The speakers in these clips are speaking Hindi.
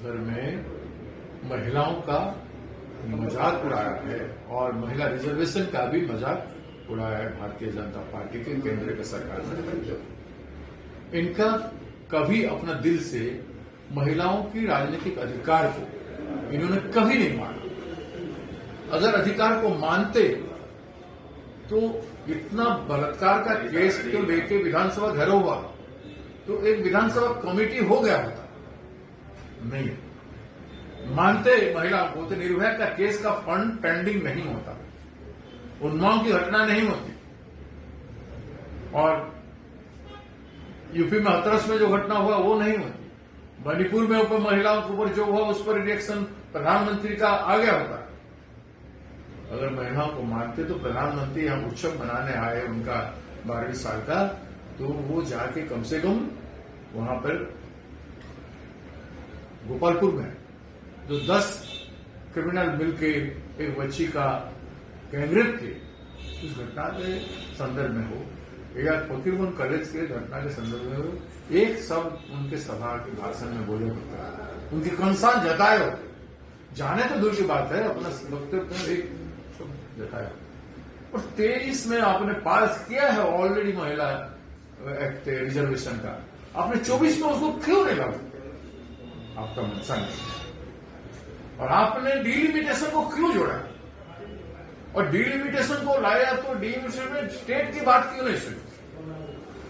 भर में महिलाओं का मजाक उड़ाया है और महिला रिजर्वेशन का भी मजाक उड़ाया है भारतीय जनता पार्टी के केंद्र की सरकार ने। इनका कभी अपना दिल से महिलाओं की राजनीतिक अधिकार को इन्होंने कभी नहीं माना। अगर अधिकार को मानते तो इतना बलात्कार का केस तो लेके विधानसभा घर हुआ तो एक विधानसभा कमेटी हो गया होता। नहीं मानते महिलाओं को तो निर्भया का केस का फंड पेंडिंग नहीं होता, उन्माद की घटना नहीं होती। और यूपी में हाथरस में जो घटना हुआ वो नहीं हुई। मणिपुर में ऊपर महिलाओं के ऊपर जो हुआ उस पर रिएक्शन प्रधानमंत्री का आ गया होता। अगर महिलाओं को मानते तो प्रधानमंत्री हम उत्सव मनाने आए उनका 12वीं साल का, तो वो जाके कम से कम वहां पर गोपालपुर में जो 10 क्रिमिनल मिलके एक बच्ची का गैंगरेप किए उस घटना के संदर्भ में हो या फकीरगंज कॉलेज के घटना के संदर्भ में हो, एक शब्द उनके सभा के भाषण में बोले होते, उनकी कंसर्न जताए होते। जाने तो दूर की बात है, अपना वक्तव्य एक शब्द जताए। और 23 में आपने पास किया है ऑलरेडी महिला एक्ट रिजर्वेशन का, आपने 24 में उसको क्यों नहीं लागू किया? आपका मंशा नहीं। और आपने डिलिमिटेशन को क्यों जोड़ा? और डिलिमिटेशन को लाया तो डिलिमिटेशन में स्टेट की बात क्यों नहीं सुनी?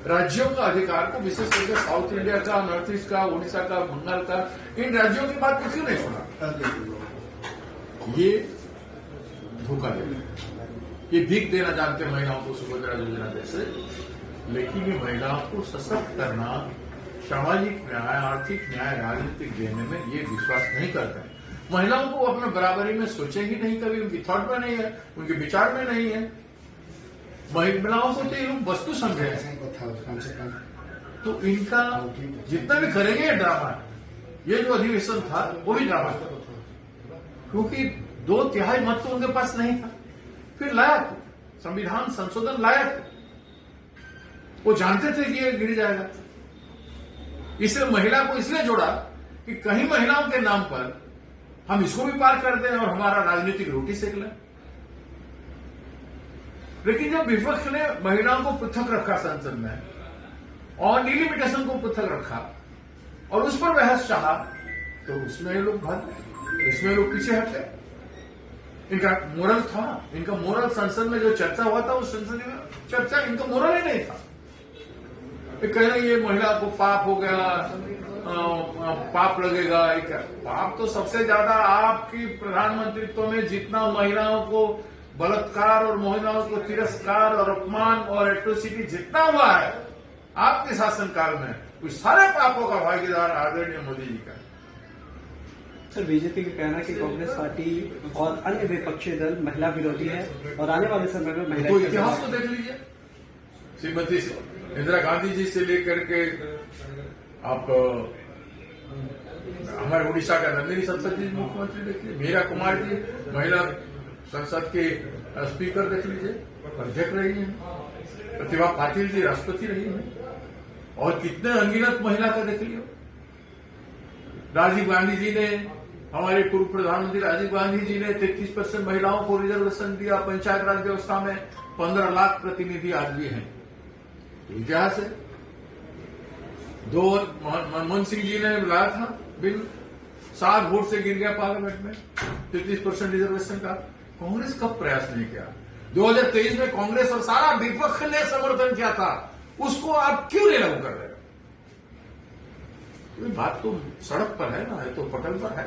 राज्यों का अधिकार को, विशेष करके साउथ इंडिया का, नॉर्थ ईस्ट का, उड़ीसा का, बंगाल का, इन राज्यों की बात को क्यों नहीं सुना? ये धोखा देना, ये भीख देना जानते महिलाओं को सुभद्रा योजना जैसे। लेकिन ये महिलाओं को सशक्त करना, सामाजिक न्याय, आर्थिक न्याय, राजनीतिक देने में ये विश्वास नहीं करते हैं। महिलाओं को अपने बराबरी में सोचेंगी नहीं, कभी उनकी थॉट में नहीं है, उनके विचार में नहीं है। महिलाओं को तो ये लोग वस्तु समझे हैं। तो इनका जितना भी करेंगे ये ड्रामा है। ये जो अधिवेशन था वो भी ड्रामा था, क्योंकि 2/3 मत तो उनके पास नहीं था। फिर लाया तो संविधान संशोधन लाया तो वो जानते थे कि ये गिर जाएगा। इसलिए महिला को इसलिए जोड़ा कि कहीं महिलाओं के नाम पर हम इसको भी पार कर दें और हमारा राजनीतिक रोटी सेक लें। लेकिन जब विपक्ष ने महिलाओं को पृथक रखा संसद में और डिलिमिटेशन को पृथक रखा और उस पर बहस चाहा, तो उसमें ये लोग भाग गए, इसमें लोग पीछे हटे। इनका मोरल था, इनका मोरल संसद में जो चर्चा हुआ था उस संसद में चर्चा इनका मोरल ही नहीं था। कह रहे ये महिला को पाप हो गया, पाप लगेगा। पाप तो सबसे ज्यादा आपकी प्रधानमंत्रित्व में जितना महिलाओं को बलात्कार और महिलाओं को तिरस्कार और अपमान और एट्रोसिटी जितना हुआ है आपके शासनकाल में, उस सारे पापों का भागीदार आदरणीय मोदी जी का। सर, बीजेपी का कहना है कि कांग्रेस पार्टी और अन्य विपक्षी दल महिला विरोधी है और आने वाले समय में महिला तो इतिहास को देख लीजिए। श्रीमती इंदिरा गांधी जी से लेकर के आप हमारे उड़ीसा का नंदिनी सत्यार्थी जी मुख्यमंत्री देख लीजिए, मीरा कुमार जी महिला संसद के स्पीकर देख लीजिए, अध्यक्ष रही हैं, प्रतिभा पाटिल जी राष्ट्रपति रही हैं, और कितने अनगिनत महिला का देख लियो। राजीव गांधी जी ने, हमारे पूर्व प्रधानमंत्री राजीव गांधी जी ने 33% महिलाओं को रिजर्वेशन दिया। पंचायत राज व्यवस्था में 15 लाख प्रतिनिधि आज भी हैं, इतिहास है। मनमोहन सिंह जी ने लाया था बिल, 7 वोट से गिर गया पार्लियामेंट में 33% रिजर्वेशन का। कांग्रेस कब प्रयास नहीं किया? 2023 में कांग्रेस और सारा विपक्ष ने समर्थन किया था, उसको आप क्यों नहीं लागू कर रहे हो? बात तो सड़क पर है ना, है तो पटल पर है।